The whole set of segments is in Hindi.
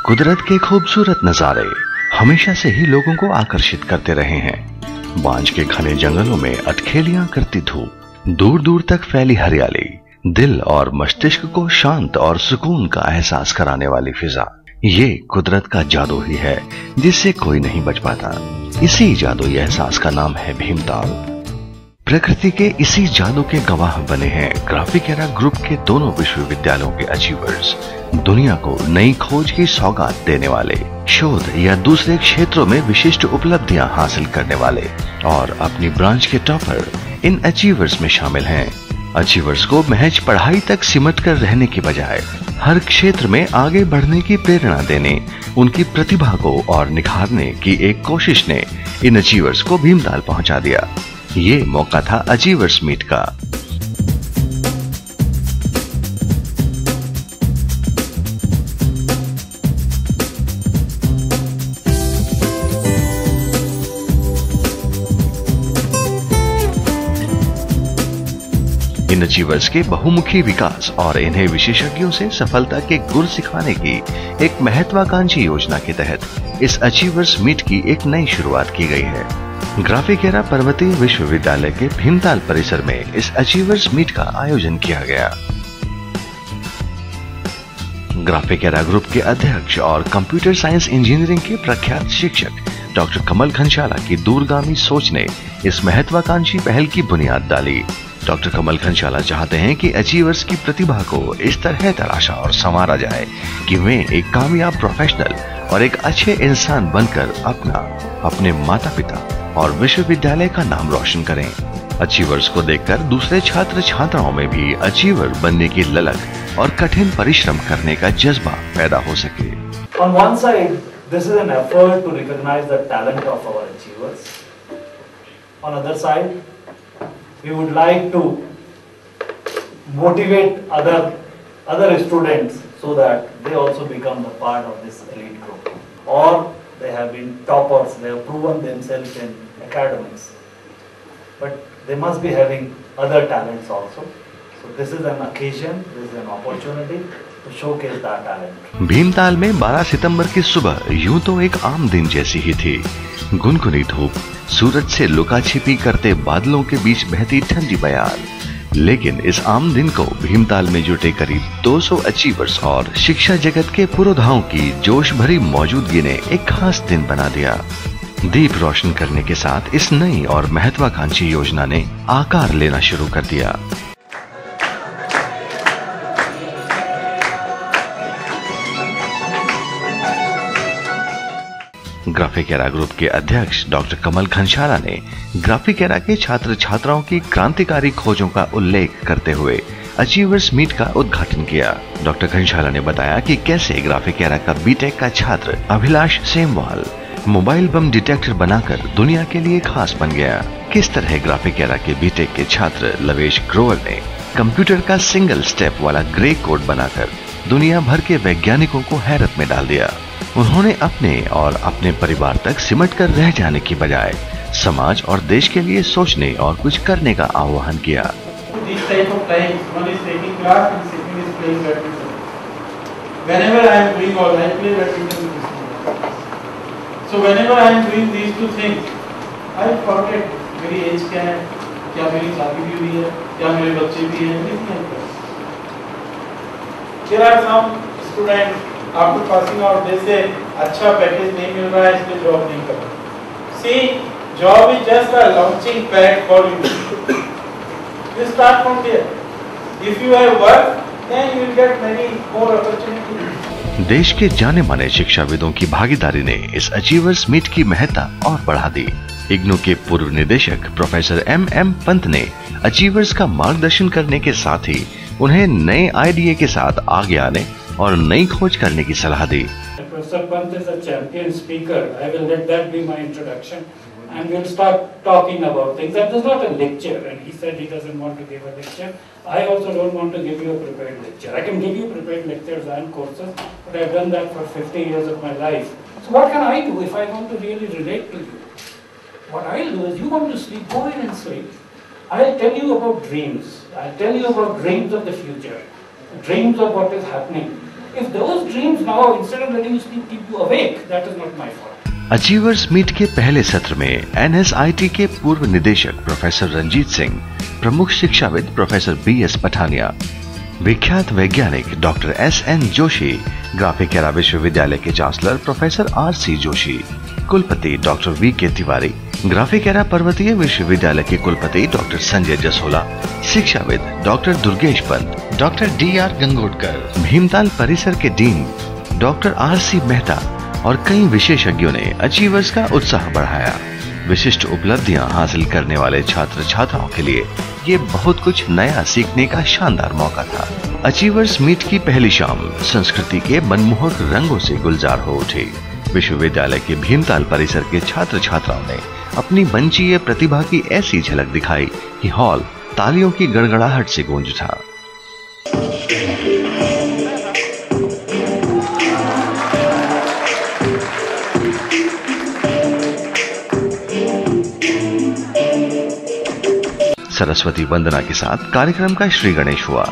कुदरत के खूबसूरत नजारे हमेशा से ही लोगों को आकर्षित करते रहे हैं। बांझ के घने जंगलों में अटखेलियां करती धूप, दूर दूर तक फैली हरियाली, दिल और मस्तिष्क को शांत और सुकून का एहसास कराने वाली फिजा, ये कुदरत का जादू ही है जिससे कोई नहीं बच पाता। इसी जादुई एहसास का नाम है भीमताल। प्रकृति के इसी जादू के गवाह बने हैं ग्राफिकेरा ग्रुप के दोनों विश्वविद्यालयों के अचीवर्स, दुनिया को नई खोज की सौगात देने वाले, शोध या दूसरे क्षेत्रों में विशिष्ट उपलब्धियां हासिल करने वाले और अपनी ब्रांच के टॉपर इन अचीवर्स में शामिल हैं। अचीवर्स को महज पढ़ाई तक सिमट कर रहने की बजाय हर क्षेत्र में आगे बढ़ने की प्रेरणा देने, उनकी प्रतिभा को और निखारने की एक कोशिश ने इन अचीवर्स को भीमताल पहुंचा दिया। ये मौका था अचीवर्स मीट का। इन अचीवर्स के बहुमुखी विकास और इन्हें विशेषज्ञों से सफलता के गुर सिखाने की एक महत्वाकांक्षी योजना के तहत इस अचीवर्स मीट की एक नई शुरुआत की गई है। ग्राफिकेरा पर्वतीय विश्वविद्यालय के भीमताल परिसर में इस अचीवर्स मीट का आयोजन किया गया। ग्राफिकेरा ग्रुप के अध्यक्ष और कंप्यूटर साइंस इंजीनियरिंग के प्रख्यात शिक्षक डॉक्टर कमल घनशाला की दूरगामी सोच ने इस महत्वाकांक्षी पहल की बुनियाद डाली। डॉक्टर कमल घनशाला चाहते हैं कि अचीवर्स की प्रतिभा को इस तरह तराशा और संवारा जाए कि वे एक कामयाब प्रोफेशनल और एक अच्छे इंसान बनकर अपने माता पिता और विश्वविद्यालय का नाम रोशन करें। अचीवर्स को देखकर दूसरे छात्र छात्राओं में भी अचीवर बनने की ललक और कठिन परिश्रम करने का जज्बा पैदा हो सके। On one side, this is an effort to recognize the talent of our achievers. On other side, we would like to motivate other students so that they also become the part of this elite group. Or they have been toppers, they have proven themselves in academics, but they must be having other talents also. So this is an occasion, this is an opportunity to showcase that talent. Bhimtal में 12 सितंबर की सुबह यूं तो एक आम दिन जैसी ही थी। गुनगुनी धूप, सूरज से लुका छिपी करते बादलों के बीच बहती ठंडी बयार, लेकिन इस आम दिन को भीमताल में जुटे करीब 200 अचीवर्स और शिक्षा जगत के पुरोधाओं की जोश भरी मौजूदगी ने एक खास दिन बना दिया। दीप रोशन करने के साथ इस नई और महत्वाकांक्षी योजना ने आकार लेना शुरू कर दिया। ग्राफिकेरा ग्रुप के अध्यक्ष डॉक्टर कमल घनशाला ने ग्राफिकेरा के छात्र छात्राओं की क्रांतिकारी खोजों का उल्लेख करते हुए अचीवर्स मीट का उद्घाटन किया। डॉक्टर घनशाला ने बताया कि कैसे ग्राफिकेरा का बीटेक का छात्र अभिलाष सेमवाल मोबाइल बम डिटेक्टर बनाकर दुनिया के लिए खास बन गया। किस तरह ग्राफिकेरा के बीटेक के छात्र लवेश ग्रोवर ने कंप्यूटर का सिंगल स्टेप वाला ग्रे कोड बनाकर दुनिया भर के वैज्ञानिकों को हैरत में डाल दिया। उन्होंने अपने और अपने परिवार तक सिमट कर रह जाने की बजाय समाज और देश के लिए सोचने और कुछ करने का आह्वान किया। क्या मेरी शादी भी हुई है, क्या मेरे बच्चे भी हैं। There are some students after passing out they say अच्छा पैकेज नहीं मिल रहा है इसलिए जॉब नहीं कर रहा। See, job is just a launching pad for you. You start from there. If you have work, then you will get many more opportunities. देश के जाने माने शिक्षाविदों की भागीदारी ने इस अचीवर्स मीट की महत्ता और बढ़ा दी। इग्नू के पूर्व निदेशक प्रोफेसर एम पंत ने अचीवर्स का मार्गदर्शन करने के साथ ही उन्हें नए आइडिया के साथ आगे आने और नई खोज करने की सलाह दी। Professor Pant is a champion speaker. I will let that be my introduction, and we'll start talking about things. That is not a lecture, and he said he doesn't want to give a lecture. I also don't want to give you a prepared lecture. I can give you prepared lectures and courses, but I've done that for 50 years of my life. So what can I do if I want to really relate to you? What I'll do is, you want to sleep, go in and sleep. I'll tell you about dreams. I'll tell you about dreams of the future, dreams of what is happening. If those dreams now, instead of letting you sleep, keep you awake, that is not my fault. Achievers meet के पहले सत्र में NSIT के पूर्व निदेशक प्रोफेसर रंजीत सिंह, प्रमुख शिक्षाविद प्रोफेसर BS पठानिया, विख्यात वैज्ञानिक डॉक्टर SN जोशी, ग्राफिकेरा विश्वविद्यालय के चांसलर प्रोफेसर RC जोशी, कुलपति डॉक्टर VK तिवारी, ग्राफिकेरा पर्वतीय विश्वविद्यालय के कुलपति डॉक्टर संजय जसोला, शिक्षाविद doctor Durgesh Pant, doctor DR Gangotkar, Bhimtal परिसर के डीन डॉक्टर RC मेहता और कई विशेषज्ञों ने अचीवर्स का उत्साह बढ़ाया। विशिष्ट उपलब्धियां हासिल करने वाले छात्र छात्राओं के लिए ये बहुत कुछ नया सीखने का शानदार मौका था। अचीवर्स मीट की पहली शाम संस्कृति के मनमोहक रंगों से गुलजार हो उठी। विश्वविद्यालय के भीमताल परिसर के छात्र छात्राओं ने अपनी मंचीय प्रतिभा की ऐसी झलक दिखाई कि हॉल तालियों की गड़गड़ाहट से गूंज उठा। सरस्वती वंदना के साथ कार्यक्रम का श्री गणेश हुआ।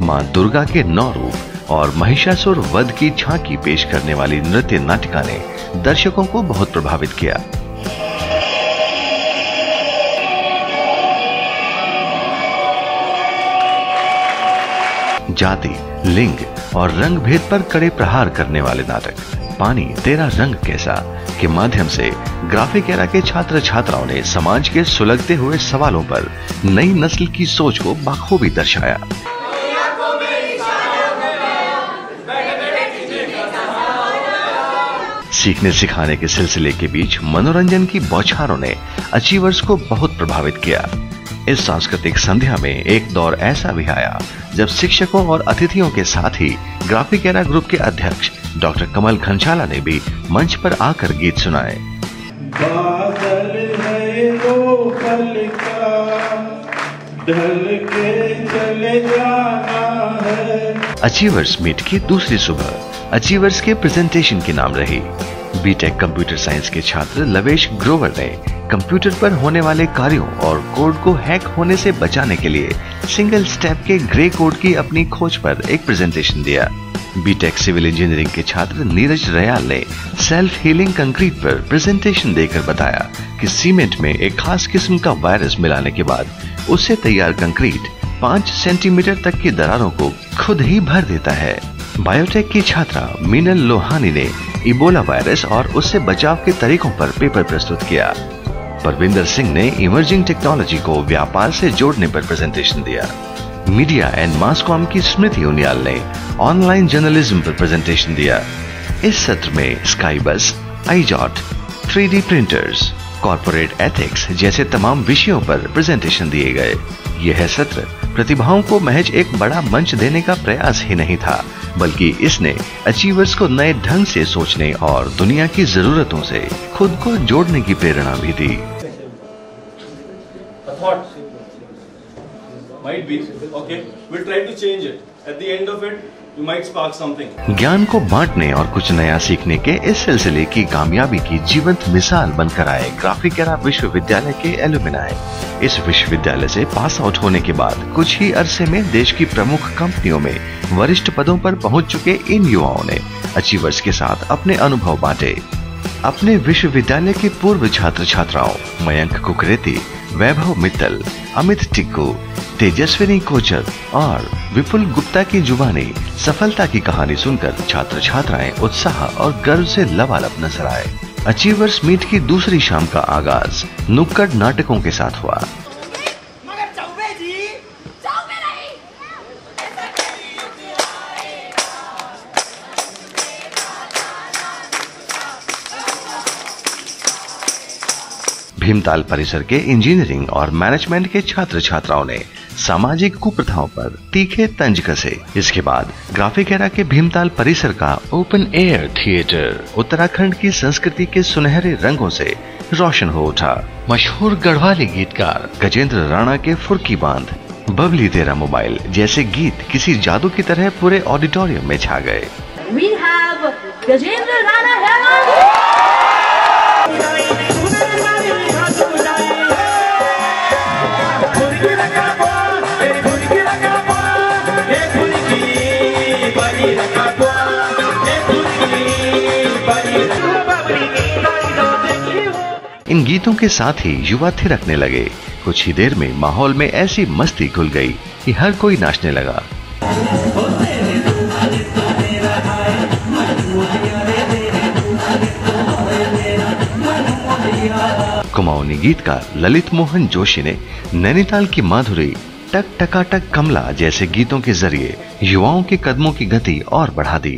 मां दुर्गा के 9 रूप और महिषासुर वध की झांकी पेश करने वाली नृत्य नाटिका ने दर्शकों को बहुत प्रभावित किया। जाति, लिंग और रंग भेद पर कड़े प्रहार करने वाले नाटक पानी तेरा रंग कैसा के माध्यम से ग्राफिकेरा के छात्र छात्राओं ने समाज के सुलगते हुए सवालों पर नई नस्ल की सोच को बखूबी दर्शाया। सीखने सिखाने के सिलसिले के बीच मनोरंजन की बौछारों ने अचीवर्स को बहुत प्रभावित किया। इस सांस्कृतिक संध्या में एक दौर ऐसा भी आया जब शिक्षकों और अतिथियों के साथ ही ग्राफिकेरा ग्रुप के अध्यक्ष डॉक्टर कमल घनशाला ने भी मंच पर आकर गीत सुनाए। बादल है वो पल का, ढल के चले जाना है। अचीवर्स मीट की दूसरी सुबह अचीवर्स के प्रेजेंटेशन के नाम रही। बीटेक कंप्यूटर साइंस के छात्र लवेश ग्रोवर ने कंप्यूटर पर होने वाले कार्यों और कोड को हैक होने से बचाने के लिए सिंगल स्टेप के ग्रे कोड की अपनी खोज पर एक प्रेजेंटेशन दिया। बीटेक सिविल इंजीनियरिंग के छात्र नीरज रयाल ने सेल्फ हीलिंग कंक्रीट पर प्रेजेंटेशन देकर बताया कि सीमेंट में एक खास किस्म का वायरस मिलाने के बाद उससे तैयार कंक्रीट 5 सेंटीमीटर तक की दरारों को खुद ही भर देता है। बायोटेक की छात्रा मीनल लोहानी ने इबोला वायरस और उससे बचाव के तरीकों पर पेपर प्रस्तुत किया। परविंदर सिंह ने इमर्जिंग टेक्नोलॉजी को व्यापार से जोड़ने पर प्रेजेंटेशन दिया। मीडिया एंड मास कॉम की स्मृति उनियाल ने ऑनलाइन जर्नलिज्म पर प्रेजेंटेशन दिया। इस सत्र में स्काई बस, iJot, 3D printers, corporate ethics जैसे तमाम विषयों पर प्रेजेंटेशन दिए गए। यह सत्र प्रतिभाओं को महज एक बड़ा मंच देने का प्रयास ही नहीं था, बल्कि इसने अचीवर्स को नए ढंग से सोचने और दुनिया की जरूरतों से खुद को जोड़ने की प्रेरणा भी दी। ज्ञान को बांटने और कुछ नया सीखने के इस सिलसिले की कामयाबी की जीवंत मिसाल बनकर आए ग्राफिकेरा विश्वविद्यालय के एलुमनाई। इस विश्वविद्यालय से पास आउट होने के बाद कुछ ही अरसे में देश की प्रमुख कंपनियों में वरिष्ठ पदों पर पहुंच चुके इन युवाओं ने अचीवर्स के साथ अपने अनुभव बांटे। अपने विश्वविद्यालय के पूर्व छात्र छात्राओं मयंक कुकरेती, वैभव मित्तल, अमित टिक्कू, तेजस्विनी कोचर और विपुल गुप्ता की जुबानी सफलता की कहानी सुनकर छात्र छात्राएं उत्साह और गर्व से लबालब नजर आए। अचीवर्स मीट की दूसरी शाम का आगाज नुक्कड़ नाटकों के साथ हुआ। भीमताल परिसर के इंजीनियरिंग और मैनेजमेंट के छात्र छात्राओं ने सामाजिक कुप्रथाओं पर तीखे तंज कसे। इसके बाद ग्राफिकेरा के भीमताल परिसर का ओपन एयर थिएटर उत्तराखंड की संस्कृति के सुनहरे रंगों से रोशन हो उठा। मशहूर गढ़वाली गीतकार गजेंद्र राणा के फुर्की बांध, बबली तेरा मोबाइल जैसे गीत किसी जादू की तरह पूरे ऑडिटोरियम में छा गए। We have Gajendra Rana इन गीतों के साथ ही युवा थिरकने लगे। कुछ ही देर में माहौल में ऐसी मस्ती घुल गई कि हर कोई नाचने लगा। कुमाऊनी गीतकार ललित मोहन जोशी ने नैनीताल की माधुरी, टक टकाटक कमला जैसे गीतों के जरिए युवाओं के कदमों की गति और बढ़ा दी।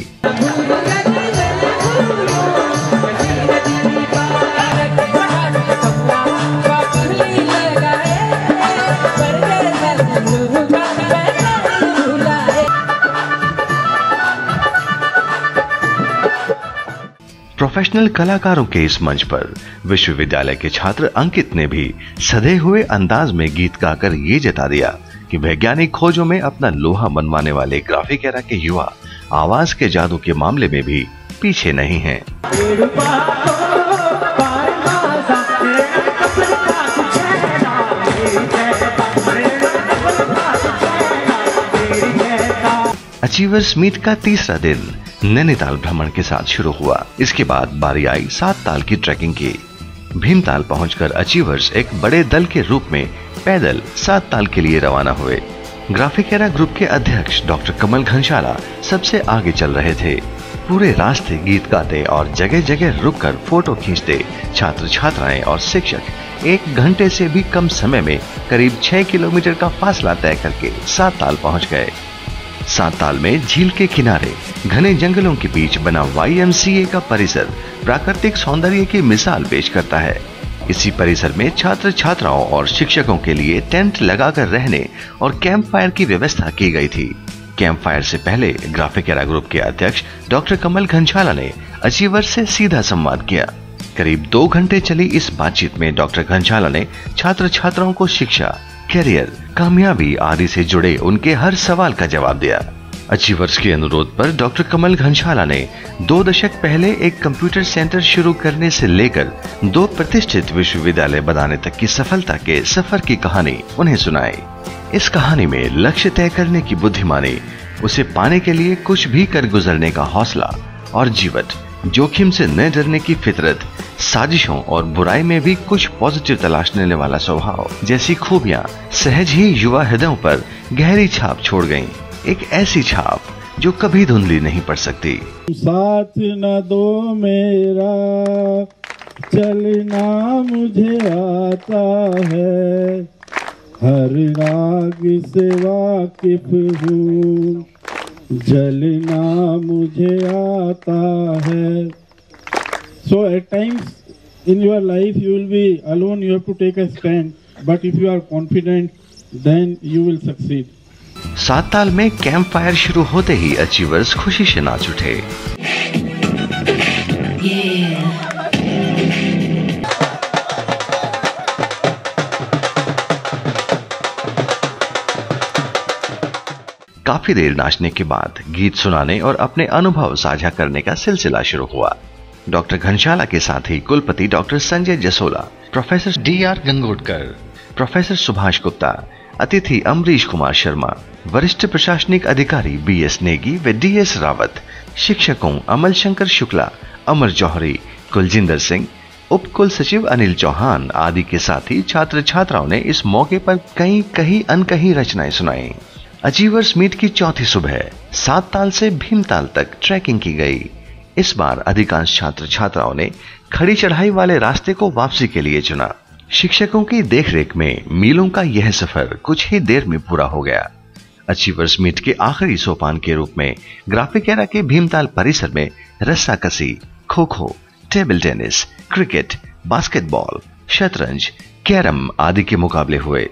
प्रोफेशनल कलाकारों के इस मंच पर विश्वविद्यालय के छात्र अंकित ने भी सधे हुए अंदाज में गीत गाकर ये जता दिया कि वैज्ञानिक खोजों में अपना लोहा मनवाने वाले ग्राफिक एरा के युवा आवाज के जादू के मामले में भी पीछे नहीं हैं। अचीवर्स मीट का तीसरा दिन नैनीताल भ्रमण के साथ शुरू हुआ। इसके बाद बारी आई 7 ताल की ट्रैकिंग की। भीमताल पहुंचकर अचीवर्स एक बड़े दल के रूप में पैदल 7 ताल के लिए रवाना हुए। ग्राफिक एरा ग्रुप के अध्यक्ष डॉक्टर कमल घनशाला सबसे आगे चल रहे थे। पूरे रास्ते गीत गाते और जगह जगह रुककर फोटो खींचते छात्र छात्राएं और शिक्षक 1 घंटे से भी कम समय में करीब 6 किलोमीटर का फासला तय करके 7 ताल पहुंच गए। 7 ताल में झील के किनारे घने जंगलों के बीच बना YMCA का परिसर प्राकृतिक सौंदर्य की मिसाल पेश करता है। इसी परिसर में छात्र छात्राओं और शिक्षकों के लिए टेंट लगाकर रहने और कैंप फायर की व्यवस्था की गई थी। कैंप फायर से पहले ग्राफिक एरा ग्रुप के अध्यक्ष डॉक्टर कमल घनशाला ने अचीवर्स से सीधा संवाद किया। करीब 2 घंटे चली इस बातचीत में डॉक्टर घनशाला ने छात्र छात्राओं को शिक्षा, करियर, कामयाबी आदि से जुड़े उनके हर सवाल का जवाब दिया। अचीवर्स के अनुरोध पर डॉक्टर कमल घनशाला ने 2 दशक पहले एक कंप्यूटर सेंटर शुरू करने से लेकर 2 प्रतिष्ठित विश्वविद्यालय बनाने तक की सफलता के सफर की कहानी उन्हें सुनाई। इस कहानी में लक्ष्य तय करने की बुद्धिमानी, उसे पाने के लिए कुछ भी कर गुजरने का हौसला और जीवट, जोखिम से न डरने की फितरत, साजिशों और बुराई में भी कुछ पॉजिटिव तलाशने वाला स्वभाव जैसी खूबियां सहज ही युवा हृदयों पर गहरी छाप छोड़ गईं। एक ऐसी छाप जो कभी धुंधली नहीं पड़ सकती। साथ न दो मेरा, चलना मुझे आता है, हर राग से वाकिफ हूँ, जलना मुझे आता है। So at times in your life you will be alone, you have to take a stand, but if you are confident then you will succeed. 7 ताल में कैंप फायर शुरू होते ही अचीवर्स खुशी से नाच उठे। काफी देर नाचने के बाद गीत सुनाने और अपने अनुभव साझा करने का सिलसिला शुरू हुआ। डॉक्टर घनशाला के साथ ही कुलपति doctor Sanjay Jasola, professor DR Gangotkar, professor Subhash Gupta, अतिथि अमरीश कुमार शर्मा, वरिष्ठ प्रशासनिक अधिकारी BS नेगी व DS रावत, शिक्षकों अमल शंकर शुक्ला, अमर जौहरी, कुलजिंदर सिंह, उप कुल सचिव अनिल चौहान आदि के साथ ही छात्र छात्राओं ने इस मौके पर कहीं अनकहीं रचनाएं सुनाई। अचीवर्स मीट की चौथी सुबह 7 ताल से भीमताल तक ट्रैकिंग की गई। इस बार अधिकांश छात्र छात्राओं ने खड़ी चढ़ाई वाले रास्ते को वापसी के लिए चुना। शिक्षकों की देखरेख में मीलों का यह सफर कुछ ही देर में पूरा हो गया। अचीवर्स मीट के आखिरी सोपान के रूप में ग्राफिक एरा के भीमताल परिसर में रस्साकसी, kho kho, table tennis, cricket, basketball, शतरंज, कैरम आदि के मुकाबले हुए।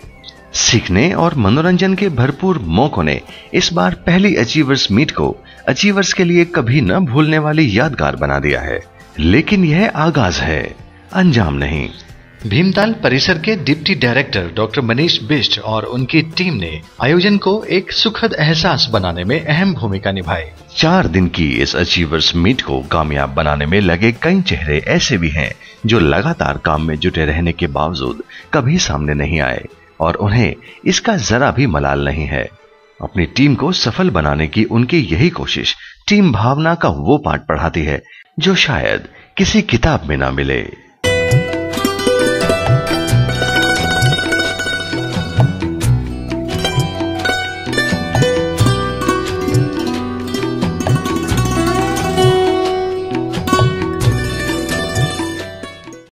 सीखने और मनोरंजन के भरपूर मौकों ने इस बार पहली अचीवर्स मीट को अचीवर्स के लिए कभी न भूलने वाली यादगार बना दिया है। लेकिन यह आगाज है, अंजाम नहीं। भीमताल परिसर के deputy director doctor Manish Bisht और उनकी टीम ने आयोजन को एक सुखद एहसास बनाने में अहम भूमिका निभाई। 4 दिन की इस अचीवर्स मीट को कामयाब बनाने में लगे कई चेहरे ऐसे भी हैं जो लगातार काम में जुटे रहने के बावजूद कभी सामने नहीं आए और उन्हें इसका जरा भी मलाल नहीं है। अपनी टीम को सफल बनाने की उनकी यही कोशिश टीम भावना का वो पाठ पढ़ाती है जो शायद किसी किताब में ना मिले।